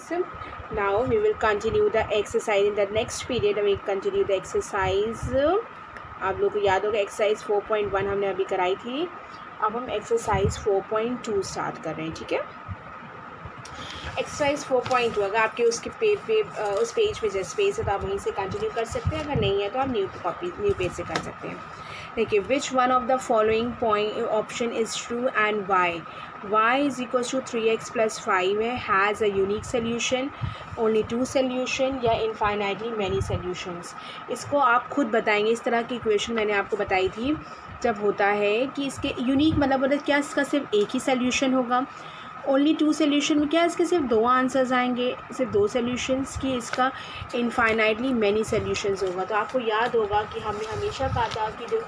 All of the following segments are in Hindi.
students, now we will continue the exercise in the next period. We continue the exercise. आप लोग को याद होगा एक्सरसाइज 4.1 हमने अभी कराई थी. अब हम एक्सरसाइज 4.2 स्टार्ट कर रहे हैं. ठीक है, एक्सरसाइज 4.2 अगर आपके उसके उस पेज पे जैसे स्पेस है तो आप वहीं से कंटिन्यू कर सकते हैं. अगर नहीं है तो आप न्यू पेज से कर सकते हैं. देखिए, which one of the following point option is true and why. y is equal to 3x + 5 है, has a unique solution, only 2 solution या इनफाइनाइटली मैनी सोल्यूशंस. इसको आप खुद बताएंगे. इस तरह की इक्वेशन मैंने आपको बताई थी जब होता है कि इसके यूनिक मतलब क्या इसका सिर्फ एक ही सोल्यूशन होगा. ओनली 2 सोल्यूशन में क्या इसके सिर्फ 2 आंसर्स आएंगे, सिर्फ 2 सोल्यूशंस की इसका इनफाइनाइटली मैनी सोल्यूशंस होगा. तो आपको याद होगा कि हमने हमेशा कहा था कि जो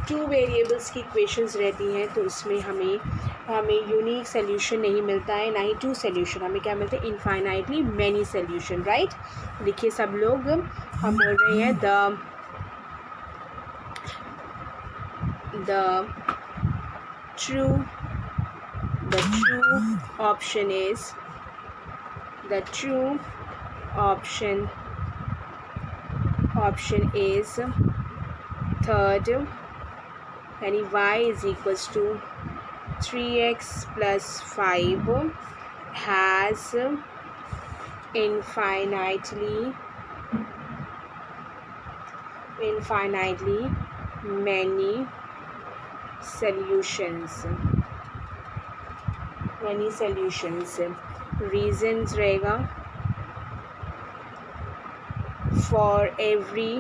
2 वेरिएबल्स की इक्वेशंस रहती हैं तो इसमें हमें यूनिक सोल्यूशन नहीं मिलता है, ना ही 2 सोल्यूशन. हमें क्या मिलता है, इनफाइनाइटली मैनी सोल्यूशन. राइट, देखिए सब लोग हम बोल रहे हैं the true option is third, यानी y is equals to 3x + 5 has infinitely many solutions. Reasons रहेगा for every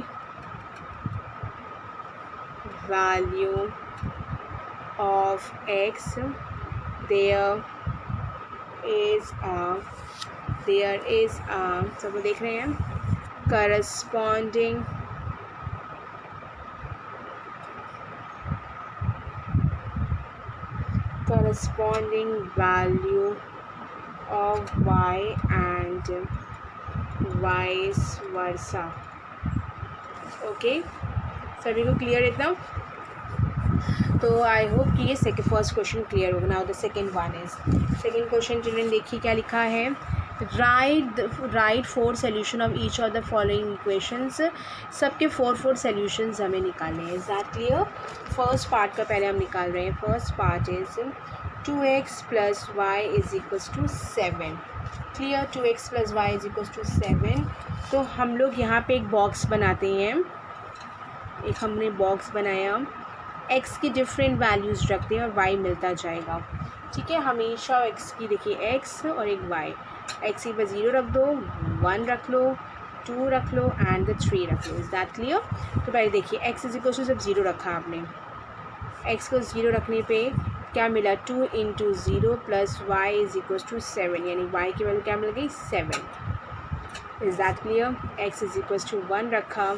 value of x there is a सब वो देख रहे हैं corresponding value of y and vice versa. Okay, सभी को क्लियर इतना? तो आई होप कि ये फर्स्ट क्वेश्चन क्लियर होगा. Now the second question children देखिए क्या लिखा है. Write 4 solution of each of the following equations. सबके 4 सोल्यूशंस हमें निकालने हैं. Is that clear? First part का पहले हम निकाल रहे हैं. First part is 2x + y is equals to 7. Clear, 2x + y is equals to 7. तो हम लोग यहाँ पे एक बॉक्स बनाते हैं. एक हमने बॉक्स बनाया, x की डिफरेंट वैल्यूज़ रखते हैं और y मिलता जाएगा. ठीक है, हमेशा x की देखिए x और एक y. x की पर 0 रख दो, 1 रख लो, 2 रख लो एंड 3 रख लो. Is that clear? तो पहले देखिए x इज इक्वल टू सब 0 रखा आपने. x को 0 रखने पे क्या मिला, 2 × 0 + y इज इक्वल टू 7, यानी y की वैल्यू क्या मिल गई, 7. Is that clear? x is equal to 1 रखा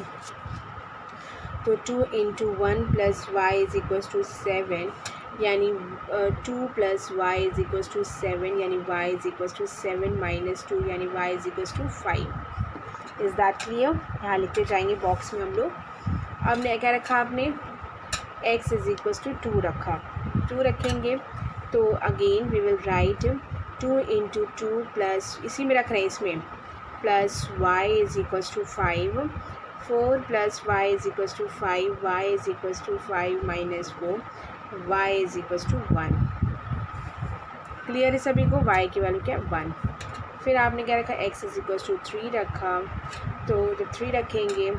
तो 2 × 1 + y इज इक्वल टू 7, यानी 2 + y इज इक्वल टू 7, यानी y इज इक्वल टू 7 - 2, यानी y is equal to 5. Is that clear? यहाँ लिखते जाएंगे बॉक्स में हम लोग. अब क्या रखा आपने, x इज इक्वल टू 2 रखा. 2 रखेंगे तो again we will write 2 × 2 plus इसी में रख रहे हैं इसमें plus y is equal to 5. 4 + y is equal to 5, y is equal to 5 - 4, y is equal to 1. Clear है सभी को? y की वैल्यू क्या, 1. फिर आपने क्या रखा, x इज इक्वल टू 3 रखा. तो जब 3 रखेंगे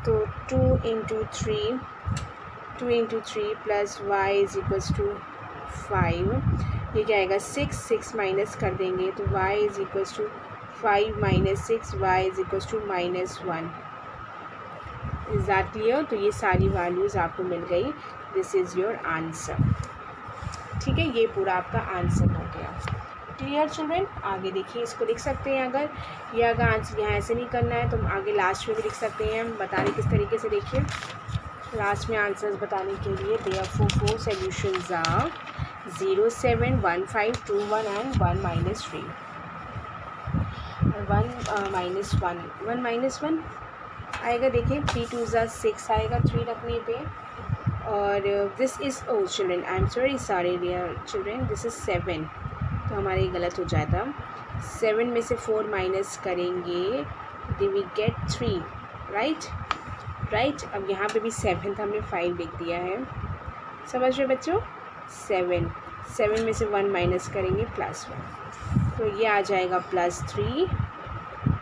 तो 2 × 3 + y इज इक्वल टू 5. ये क्या आएगा, 6 माइनस कर देंगे तो y is equal to 5 - 6, y is equal to -1. Is that clear? तो ये सारी वैल्यूज़ आपको मिल गई. This is your answer. ठीक है, ये पूरा आपका आंसर हो गया. Clear children? आगे देखिए, इसको लिख सकते हैं. अगर आंसर यहाँ ऐसे नहीं करना है तो हम आगे लास्ट में भी लिख सकते हैं. बताने किस तरीके से, देखिए लास्ट में आंसर्स बताने के लिए देयरफॉर 4 सॉल्यूशंस आर 0, 7, 1, 5, 2, 1 एंड 1 - 3. 1 - 1 आएगा. देखिए 3 × 2 = 6 आएगा 3 रखने पे. और this is children, I am sorry dear children, this is 7. तो हमारे गलत हो जाता. 7 में से 4 माइनस करेंगे डी वी गेट 3, राइट। अब यहाँ पे भी 7 था, हमने 5 लिख दिया है, समझ रहे बच्चों। 7 में से 1 माइनस करेंगे +1, तो ये आ जाएगा +3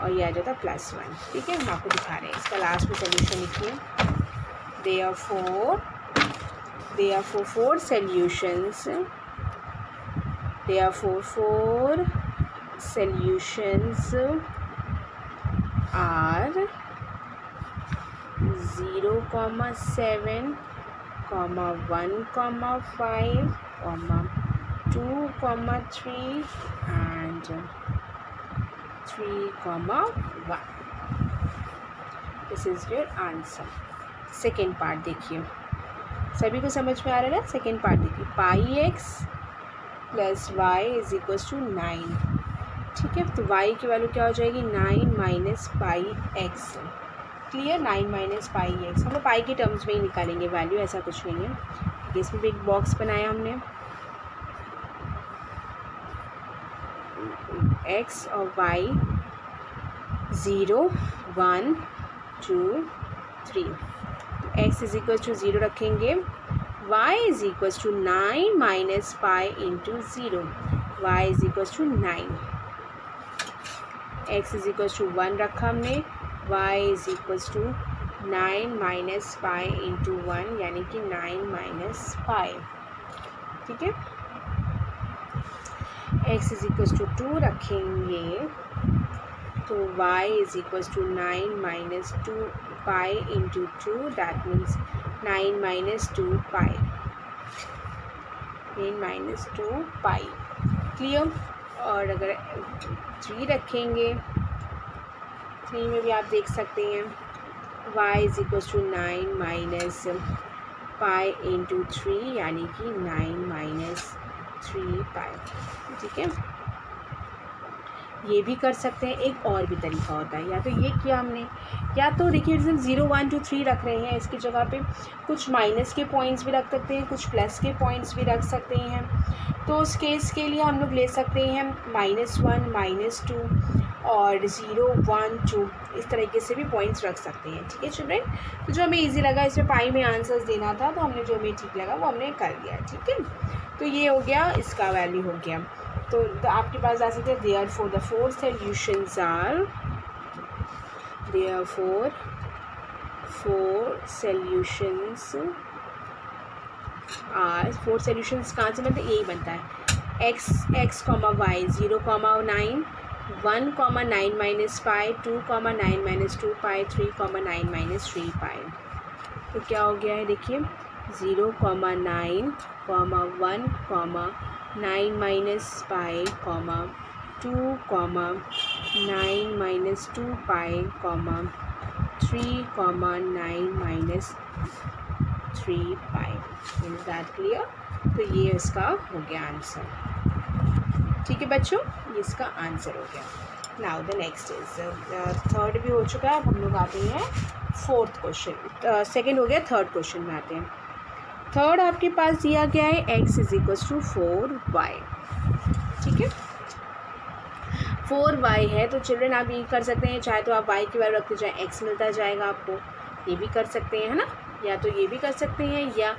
और ये आ जाता +1, ठीक है। हम आपको दिखा रहे हैं, इसका लास्ट में सोल्यूशन लिखिए। therefore 4 solutions are 0, 7, 1, 5, 2, 3 and 3, 1. This is your answer. Second part देखिए, सभी को समझ में आ रहा है ना। सेकेंड पार्ट देखिए, πx + y = 9, ठीक है। तो y की वैल्यू क्या हो जाएगी, 9 - πx, क्लियर। 9 - πx हम लोग पाई के टर्म्स में ही निकालेंगे वैल्यू, ऐसा कुछ नहीं है। इसमें भी एक बॉक्स बनाया हमने, x और y 0, 1, 2, 3, x = 0 रखेंगे, y = 9 - π × 0, y = 9, x = 1 रखा हमने, y = 9 - π × 1 यानी कि 9 - π, ठीक है। x = 2 रखेंगे, तो y = 9 - 2 π × 2, दैट मीन्स 9 - 2 π, 9 - 2 π, क्लियर। और अगर 3 रखेंगे, 3 में भी आप देख सकते हैं y = 9 - π × 3 यानी कि 9 - 3 π, ठीक है। ये भी कर सकते हैं। एक और भी तरीका होता है, या तो ये किया हमने, या तो देखिए 0, 1, 2, 3 रख रहे हैं, इसकी जगह पे कुछ माइनस के पॉइंट्स भी रख सकते हैं, कुछ प्लस के पॉइंट्स भी रख सकते हैं। तो उस केस के लिए हम लोग ले सकते हैं -1, -2 और 0, 1, 2, इस तरीके से भी पॉइंट्स रख सकते हैं, ठीक है चिल्ड्रेन। तो जो हमें ईजी लगा, इसमें पाई में आंसर्स देना था, तो हमने जो हमें ठीक लगा वो हमने कर दिया, ठीक है। तो ये हो गया, इसका वैल्यू हो गया। तो आपके पास आ सकते हैं therefore the 4 solutions are, therefore 4 solutions कहाँ से बनते हैं, यही बनता है x, y 0, 9, 1, 9 - π, 2, 9 - 2 π, 3, 9 - 3 π। तो क्या हो गया है, देखिए 0, 9, 1, 9 - π, 2, 9 - 2 π, 3, 9 - 3 π। Is that clear. तो ये इसका हो गया आंसर, ठीक है बच्चों, ये इसका आंसर हो गया। Now the next is, third भी हो चुका है, अब हम लोग आते हैं फोर्थ क्वेश्चन। सेकेंड हो गया, थर्ड क्वेश्चन में आते हैं। थर्ड आपके पास दिया गया है x = 4y, ठीक है। 4y है, तो चिल्ड्रन आप ये कर सकते हैं, चाहे तो आप y की वैल्यू रखते जाए, x मिलता जाएगा आपको, ये भी कर सकते हैं, है ना। या तो ये भी कर सकते हैं, या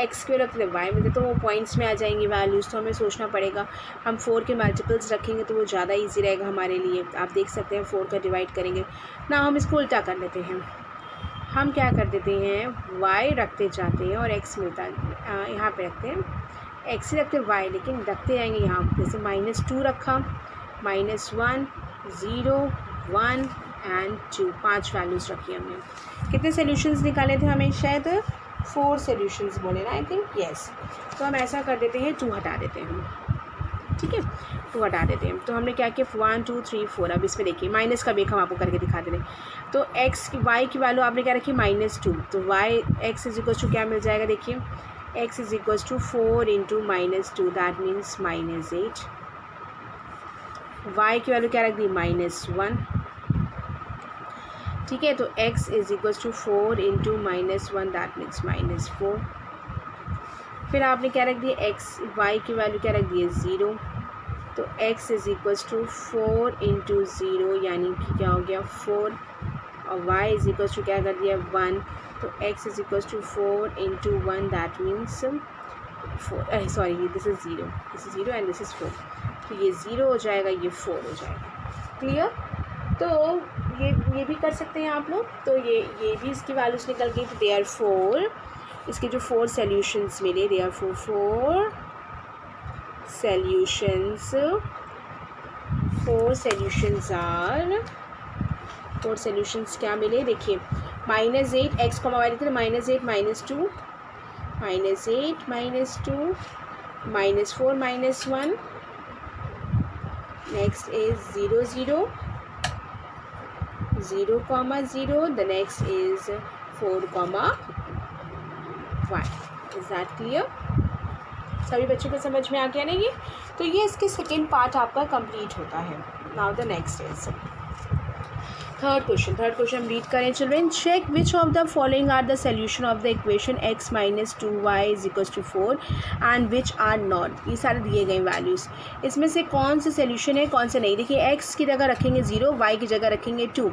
x के रखते y मिलते, तो वो पॉइंट्स में आ जाएंगी वैल्यूज़। तो हमें सोचना पड़ेगा, हम 4 के मल्टीपल्स रखेंगे तो वो ज़्यादा ईजी रहेगा हमारे लिए। आप देख सकते हैं 4 का डिवाइड करेंगे ना, हम इसको उल्टा कर लेते हैं। हम क्या कर देते हैं, y रखते जाते हैं और x मिलता है, यहाँ पे रखते हैं x ही रखते हैं y, लेकिन रखते जाएंगे यहाँ। जैसे -2 रखा, -1, 0, 1 एंड 2, 5 वैल्यूज़ रखी हमने। कितने सोल्यूशंस निकाले थे हमें, शायद 4 सोल्यूशंस बोले ना, आई थिंक, यस। तो हम ऐसा कर देते हैं, 2 हटा देते हैं, ठीक है, 2 हटा देते हैं। तो हमने क्या किया, 1, 2, 3, 4। अब इसमें देखिए माइनस का भी हम आपको करके दिखा दे रहे हैं। तो y की वैल्यू आपने क्या रखी, -2, तो x = क्या मिल जाएगा, देखिए x = 4 × -2, दैट मीन्स -8। y की वैल्यू क्या रख दी, -1, ठीक है। तो x = 4 × -1, दैट मीन्स -4। फिर आपने क्या रख दिया, y की वैल्यू क्या रख दी है, 0, तो x is equals to 4 into zero, यानी कि क्या हो गया 4, और y इज़ इक्वल्स टू क्या कर दिया 1, तो x is equals to 4 into 1, that means 4, sorry this is zero and this is 4, तो ये 0 हो जाएगा, ये 4 हो जाएगा। क्लियर? तो ये भी कर सकते हैं आप लोग। तो ये भी इसकी वैल्यूज़ निकल गई। तो देयरफॉर इसके जो 4 सॉल्यूशंस मिले, देयरफॉर 4 सॉल्यूशंस क्या मिले, देखिए -8 x को हमारे थे -8 -2 -8 -2 -4 -1, next is 0 0 0 0, the next is 4 1। Is that clear? सभी बच्चों को समझ में आ गया ना ये? तो ये इसके सेकेंड पार्ट आपका कंप्लीट होता है। Now the next is third question हम रीड करें children. Check which of the following are the solution of the equation x - 2y = 4 and which are not. ये सारे दिए गए वैल्यूज़, इसमें से कौन से सोल्यूशन है कौन से नहीं। देखिए x की जगह रखेंगे 0, y की जगह रखेंगे 2,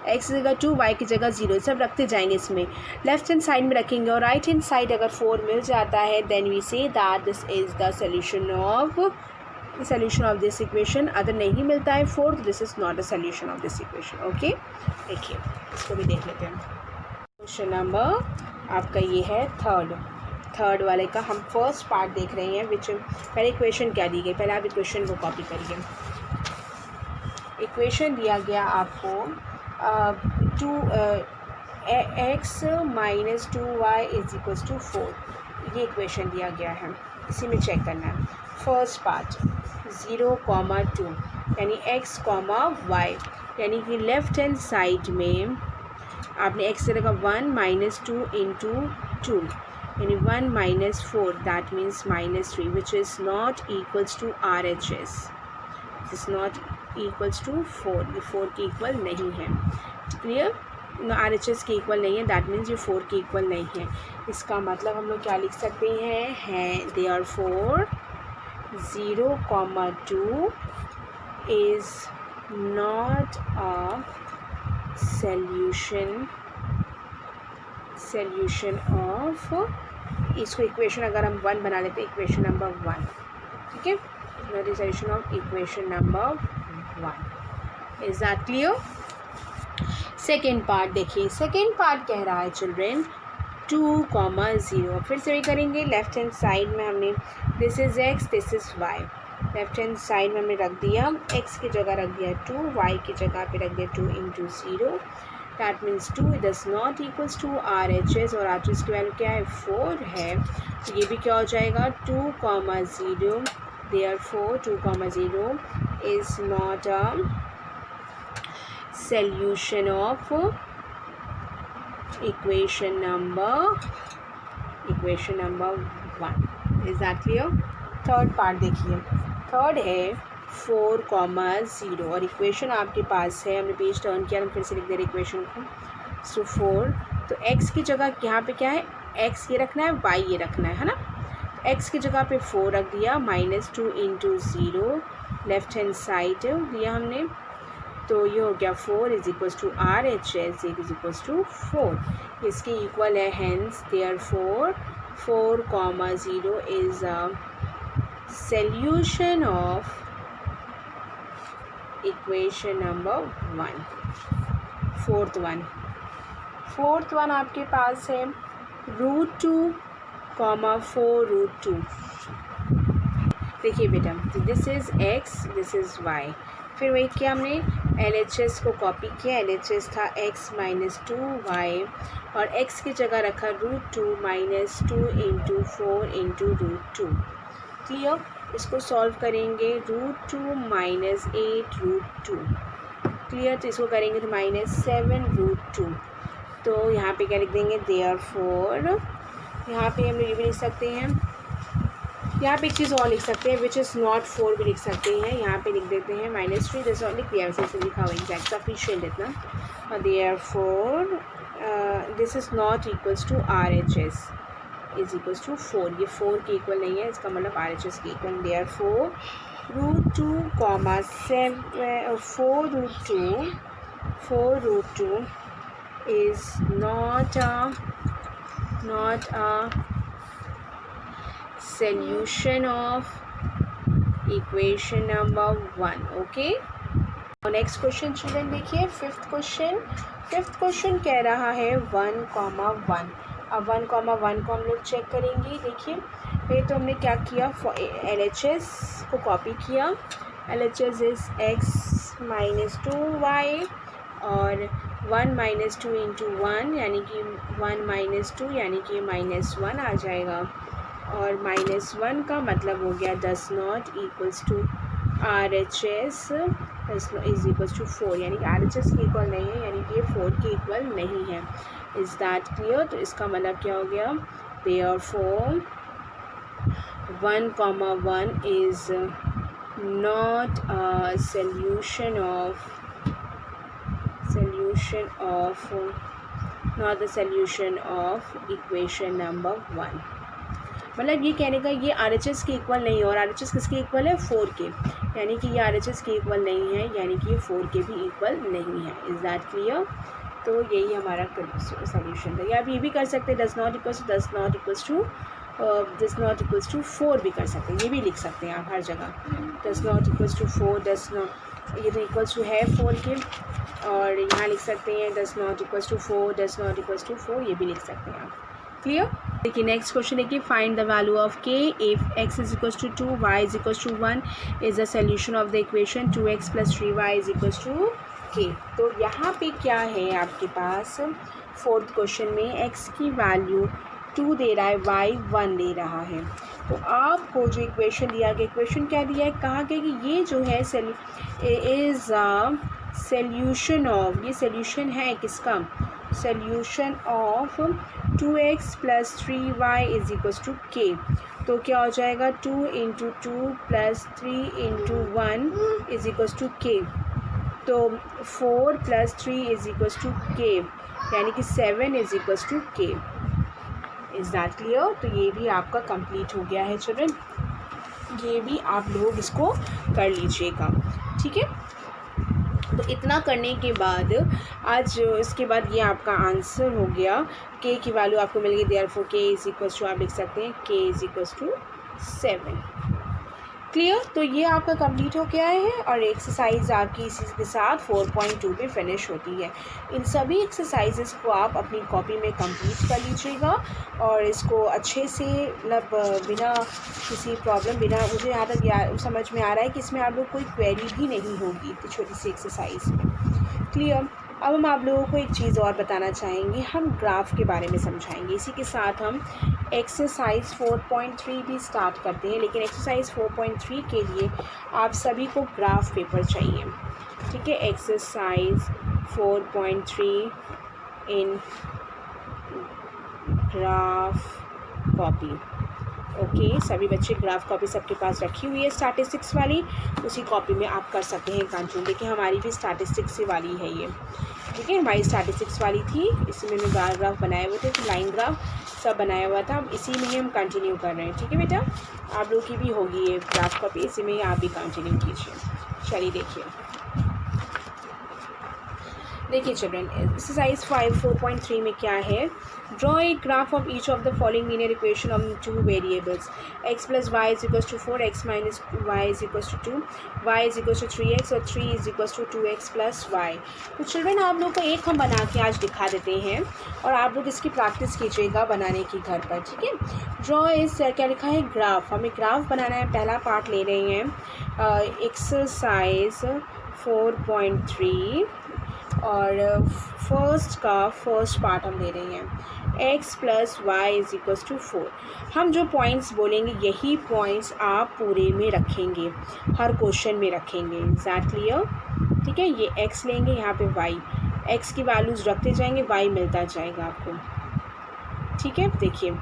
x की जगह 2, y की जगह 0, सब रखते जाएंगे। इसमें लेफ्ट हैंड साइड में रखेंगे और राइट हैंड साइड अगर 4 मिल जाता है then we say that this is the solution of this equation। अगर नहीं मिलता है 4 तो this is not the solution of this equation. Okay, देखिए इसको भी देख लेते हैं। क्वेश्चन नंबर आपका ये है थर्ड वाले का हम फर्स्ट पार्ट देख रहे हैं। विच पहले इक्वेशन क्या दी गई, पहले आप इक्वेशन को कॉपी करिए। इक्वेशन दिया गया आपको x - 2y = 4, ये इक्वेशन दिया गया है, इसी में चेक करना है। फर्स्ट पार्ट 0, 2 यानी x, y, यानी कि लेफ्ट हैंड साइड में आपने x से रखा 1 - 2 इंटू 2, यानी 1 - 4, that means -3, which is not equals to RHS, is not equals to 4, ये 4 के इक्वल नहीं है। क्लियर? RHS के इक्वल नहीं है, दैट मीन्स ये 4 के इक्वल नहीं है। इसका मतलब हम लोग क्या लिख सकते हैं therefore 0, 2 is not a solution of, इसको इक्वेशन अगर हम 1 बना लेते हैं, इक्वेशन नंबर 1, ठीक है, not the solution of equation number 1। Is that clear? Second part देखिए, सेकेंड पार्ट कह रहा है चिल्ड्रेन 2, 0। फिर से वही करेंगे। लेफ्ट हैंड साइड में हमने this is x, this is y, left hand side में हमने रख दिया x की जगह रख दिया 2, y की जगह पे रख दिया 2 into 0, that means 2 does not equals to RHS, और RHS की वैल्यू क्या है 4 है, तो ये भी क्या हो जाएगा 2, 0, therefore 2, 0 is not a solution of equation number 1। Is that clear? Third part देखिए, थर्ड है 4, 0, और इक्वेशन आपके पास है, हमने पेज टर्न किया, हम फिर से लिख दे रहे इक्वेशन को। सो 4, तो x की जगह यहाँ पे क्या है, x ये रखना है, y ये रखना है ना। x की जगह पे 4 रख दिया, -2 इंटू 0, लेफ्ट हैंड साइड दिया हमने, तो ये हो गया 4 is equals to RHS is equals to 4, इसके इक्वल है। Hence therefore 4, 0 is a solution of equation number 1। Fourth one आपके पास है √2, 4√2। देखिए बेटा, this is x, this is y। फिर वही किया हमने, LHS को कॉपी किया, LHS था x - 2y, और x की जगह रखा √2 - 2 इंटू 4 इंटू √2। क्लियर? इसको सॉल्व करेंगे, √2 - 8√2। क्लियर? तो इसको करेंगे तो -7√2। तो यहाँ पे क्या लिख देंगे, देयरफॉर यहाँ पे हम ये भी लिख सकते हैं, यहाँ पे एक चीज़ और लिख सकते हैं, विच इज़ नॉट 4 भी लिख सकते हैं। यहाँ पे लिख देते हैं -3, जैसे और लिख दिया वैसे लिखा हुआ एग्जैक्ट सफिशिएंट इतना, और therefore this is not equals to RHS is equals to 4, ये 4 के इक्वल नहीं है, इसका मतलब RHS के equal. Therefore √2 comma 4 root 2 is not a solution of equation number 1. Okay, next question children देखिए, फिफ्थ क्वेश्चन कह रहा है 1,1. अब 1,1 को हम लोग चेक करेंगे. देखिए ये तो हमने क्या किया, LHS को कॉपी किया. LHS is x minus 2y और 1 माइनस 2 इंटू 1 यानी कि 1 माइनस 2 यानी कि -1 आ जाएगा. और -1 का मतलब हो गया does not equals to RHS is equals to 4, यानी कि RHS के इक्वल नहीं है, यानी कि ये 4 के इक्वल नहीं है. Is that clear? तो इसका मतलब क्या हो गया, therefore 1,1 is not a solution of equation number 1. मतलब ये कहने का ये RHS के इक्वल नहीं है, और RHS किसके इक्वल है, 4 के, यानी कि ये RHS के इक्वल नहीं है, यानी कि ये 4 के भी इक्वल नहीं है. Is that clear? तो यही हमारा सोल्यूशन था. या आप ये भी कर सकते हैं, डज नॉट इक्वल्स टू 4 भी कर सकते हैं, ये भी लिख सकते हैं आप हर जगह. डज नॉट इक्वल्स टू 4, ये तो इक्वल्स टू है 4 के, और यहाँ लिख सकते हैं डज नॉट इक्वल्स टू 4, ये भी लिख सकते हैं आप. क्लियर? देखिए नेक्स्ट क्वेश्चन देखिए, find the value of k if x is equals to 2, y is equals to 1 is the solution of the equation 2x + 3y is equals to k. तो यहाँ पे क्या है आपके पास, फोर्थ क्वेश्चन में x की वैल्यू 2 दे रहा है, y 1 दे रहा है. तो आपको जो इक्वेशन दिया गया, इक्वेशन क्या दिया है, कहा गया कि ये जो है इज़ सोल्यूशन ऑफ, ये सोल्यूशन है किसका, solution of 2x + 3y is equals to k. तो क्या हो जाएगा, 2 × 2 + 3 × 1 इज इक्वल्स टू k. तो 4 + 3 इज इक्वल्स टू k, यानी कि 7 is equals to k. Is that clear? तो ये भी आपका कंप्लीट हो गया है चिल्ड्रन, ये भी आप लोग इसको कर लीजिएगा. ठीक है, तो इतना करने के बाद आज इसके बाद ये आपका आंसर हो गया. k की वैल्यू आपको मिल गई, therefore k is equals to, आप लिख सकते हैं k is equals to 7. Clear? तो ये आपका कंप्लीट हो गया है, और एक्सरसाइज आपकी इसी के साथ 4.2 पे फिनिश होती है. इन सभी एक्सरसाइजेस को आप अपनी कॉपी में कंप्लीट कर लीजिएगा, और इसको अच्छे से मतलब बिना किसी प्रॉब्लम, बिना, मुझे यहाँ तक समझ में आ रहा है कि इसमें आप लोग कोई क्वेरी भी नहीं होगी इतनी छोटी सी एक्सरसाइज में. क्लियर? अब हम आप लोगों को एक चीज़ और बताना चाहेंगे, हम ग्राफ के बारे में समझाएंगे. इसी के साथ हम एक्सरसाइज 4.3 भी स्टार्ट करते हैं, लेकिन एक्सरसाइज 4.3 के लिए आप सभी को ग्राफ पेपर चाहिए. ठीक है, एक्सरसाइज 4.3 इन ग्राफ कॉपी. ओके, सभी बच्चे ग्राफ कॉपी सबके पास रखी हुई है स्टैटिस्टिक्स वाली, उसी कॉपी में आप कर सकते हैं कंटिन्यू. देखिए हमारी भी स्टैटिस्टिक्स वाली है ये. ठीक है, हमारी स्टैटिस्टिक्स वाली थी, इसमें मैं बार ग्राफ बनाए हुए थे, तो लाइन ग्राफ सब बनाया हुआ था, इसी में ही हम कंटिन्यू कर रहे हैं. ठीक है बेटा, आप लोग की भी होगी ये ग्राफ कॉपी, इसी में ही आप भी कंटिन्यू कीजिए. चलिए देखिए चिल्ड्रन, एक्सरसाइज 4.3 में क्या है, draw a graph of each of the following linear equation of 2 variables, x + y is equals to 4, x - y is equals to 2, y is equals to 3x और 3 is equals to 2x + y. तो चिल्ड्रन आप लोग को एक हम बना के आज दिखा देते हैं, और आप लोग इसकी प्रैक्टिस कीजिएगा बनाने की घर पर. ठीक है, ड्रॉ इस क्या लिखा है, ग्राफ. हमें ग्राफ बनाना है, पहला पार्ट ले रहे हैं एक्सरसाइज 4.3, और फर्स्ट पार्ट हम ले रहे हैं, x + y is equals to 4. हम जो पॉइंट्स बोलेंगे यही पॉइंट्स आप पूरे में रखेंगे, हर क्वेश्चन में रखेंगे. Is that clear? ठीक है, ये x लेंगे, यहाँ पे y, x की वैल्यूज़ रखते जाएंगे, y मिलता जाएगा आपको. ठीक है, देखिए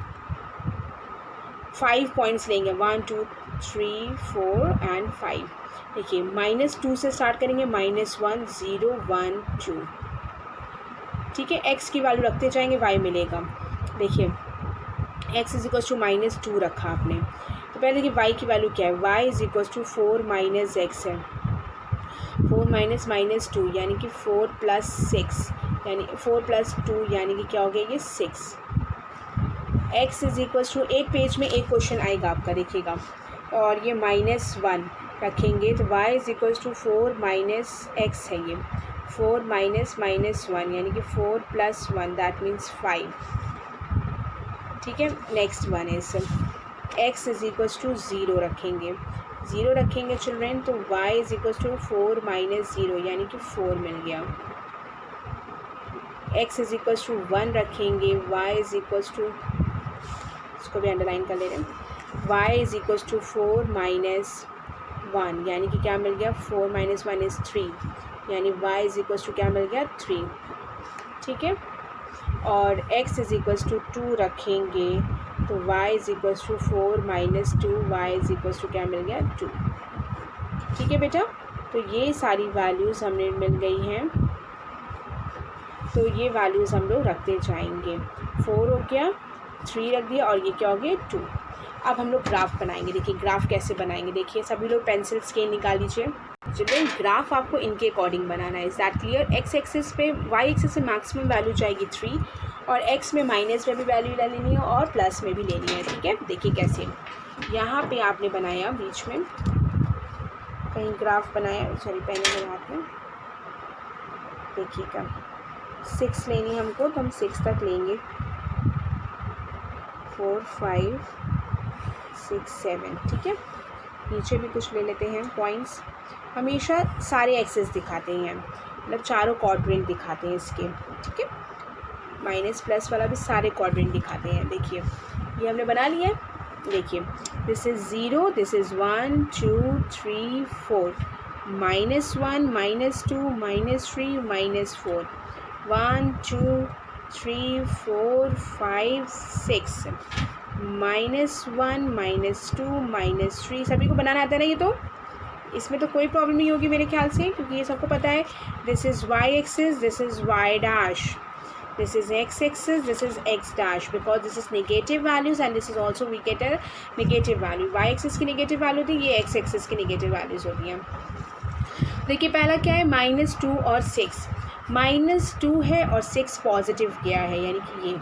5 पॉइंट्स लेंगे, 1 2 3 4 एंड 5. देखिए -2 से स्टार्ट करेंगे, -1 0 1 2. ठीक है, x की वैल्यू रखते जाएंगे, y मिलेगा. देखिए x इज इक्वल्स टू -2 रखा आपने, तो पहले देखिए y की वैल्यू क्या है, y is equal to 4 minus x है, 4 माइनस माइनस 2 यानी कि 4 प्लस 6 यानी 4 प्लस 2 यानी कि क्या हो गया ये 6। x इज इक्वल टू, एक पेज में एक क्वेश्चन आएगा आपका देखिएगा, और ये -1 रखेंगे तो y is equal to 4 minus x है, ये 4 माइनस माइनस 1 यानी कि 4 प्लस 1 दैट मीन्स 5। ठीक है, next one is x is equal to 0 रखेंगे, 0 रखेंगे चिल्ड्रेन, तो y is equal to 4 minus 0 यानी कि 4 मिल गया। x इज इक्वल टू 1 रखेंगे, y इज इक्वल टू, इसको भी अंडरलाइन कर ले रहे हैं, y is equal to 4 minus 1 यानी कि क्या मिल गया, 4 माइनस 1 इज़ 3 यानी y इज इक्वल टू क्या मिल गया 3। ठीक है, और x इज इक्वल टू 2 रखेंगे तो y is equal to 4 minus 2, y is equal to क्या मिल गया 2। ठीक है बेटा, तो ये सारी वैल्यूज़ हमें मिल गई हैं, तो ये वैल्यूज़ हम लोग रखते जाएंगे। 4 हो गया, 3 रख दिया, और ये क्या हो गया 2। अब हम लोग ग्राफ बनाएंगे। देखिए ग्राफ कैसे बनाएंगे, देखिए सभी लोग पेंसिल स्केल निकाल लीजिए। चिल्ड्रन ग्राफ आपको इनके अकॉर्डिंग बनाना है, is that clear. X axis पे, वाई एक्सिस से मैक्सिमम वैल्यू जाएगी 3, और एक्स में माइनस में भी वैल्यू ले लेनी है और प्लस में भी लेनी है। ठीक है, देखिए कैसे, यहाँ पे आपने बनाया बीच में कहीं ग्राफ बनाया, सॉरी पेन मेरे हाथ में, देखिएगा 6 लेनी है हमको, तो हम 6 तक लेंगे, 4 5 6 7। ठीक है, नीचे भी कुछ ले लेते हैं पॉइंट्स। हमेशा सारे एक्सेस दिखाते हैं, मतलब चारों क्वाड्रेंट दिखाते हैं इसके। ठीक है, माइनस प्लस वाला भी सारे क्वाड्रेंट दिखाते हैं। देखिए ये हमने बना लिया है, देखिए दिस इज़ 0, दिस इज़ 1 2 3 4, -1 -2 -3 -4, 1 2 3 4 5 6, -1 -2 -3। सभी को बनाना आता है ना ये, तो इसमें तो कोई प्रॉब्लम नहीं होगी मेरे ख्याल से, क्योंकि ये सबको पता है। This is y axis, this is y dash, this is x axis, this is x dash, because this is negative values and this is also we get a negative value. Y axis की नेगेटिव वैल्यू थी, ये एक्स एक्सिस की नेगेटिव वैल्यूज़ होती हैं। देखिए पहला क्या है, -2 और 6, -2 है और 6 पॉजिटिव गया है, यानी कि ये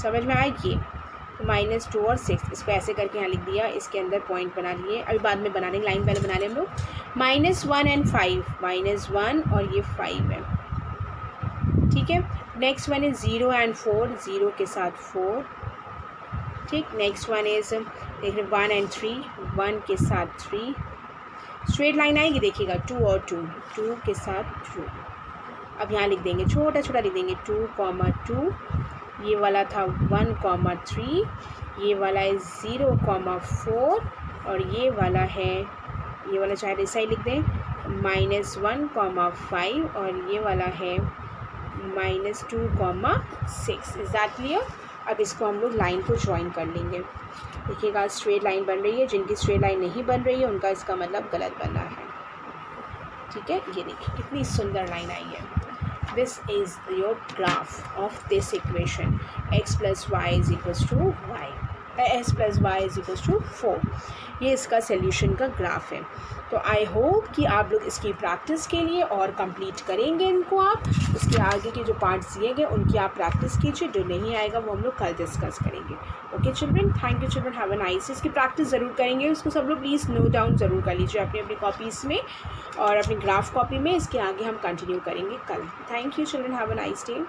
समझ में आया, ये तो -2 और 6, इसको ऐसे करके यहाँ लिख दिया, इसके अंदर पॉइंट बना लिए, अभी बाद में बना लेंगे, लाइन पहले बना लें हम लोग। -1 एंड 5, -1 और ये 5 है। ठीक है, नेक्स्ट वन इज़ 0 एंड 4, 0 के साथ 4। ठीक, नेक्स्ट वन इज़ देखिए 1 एंड 3, 1 के साथ 3, स्ट्रेट लाइन आएगी देखिएगा, 2 और 2, 2 के साथ 2। अब यहाँ लिख देंगे, छोटा छोटा लिख देंगे, 2 2, ये वाला था 1 3, ये वाला है 0 4, और ये वाला है, ये वाला चाहे ऐसा ही लिख दें, -1 5, और ये वाला है -2 6। Is that clear. अब इसको हम लोग लाइन को ज्वाइन कर लेंगे। देखिएगा स्ट्रेट लाइन बन रही है, जिनकी स्ट्रेट लाइन नहीं बन रही है उनका इसका मतलब गलत बना है। ठीक है, ये देखिए कितनी सुंदर लाइन आई है। This is your graph of this equation, x plus y is equals to y, s plus y is equals to 4। ये इसका सॉल्यूशन का ग्राफ है। तो आई होप कि आप लोग इसकी प्रैक्टिस के लिए और कंप्लीट करेंगे इनको। आप इसके आगे के जो पार्ट्स दिए गए उनकी आप प्रैक्टिस कीजिए, जो नहीं आएगा वो हम लोग कल डिस्कस करेंगे। Okay children, thank you children, have a nice. इसकी प्रैक्टिस ज़रूर करेंगे, उसको सब लोग प्लीज़ नोट डाउन ज़रूर कर लीजिए अपनी अपनी कॉपीज़ में और अपनी ग्राफ कॉपी में। इसके आगे हम कंटिन्यू करेंगे कल। Thank you children, have a nice day.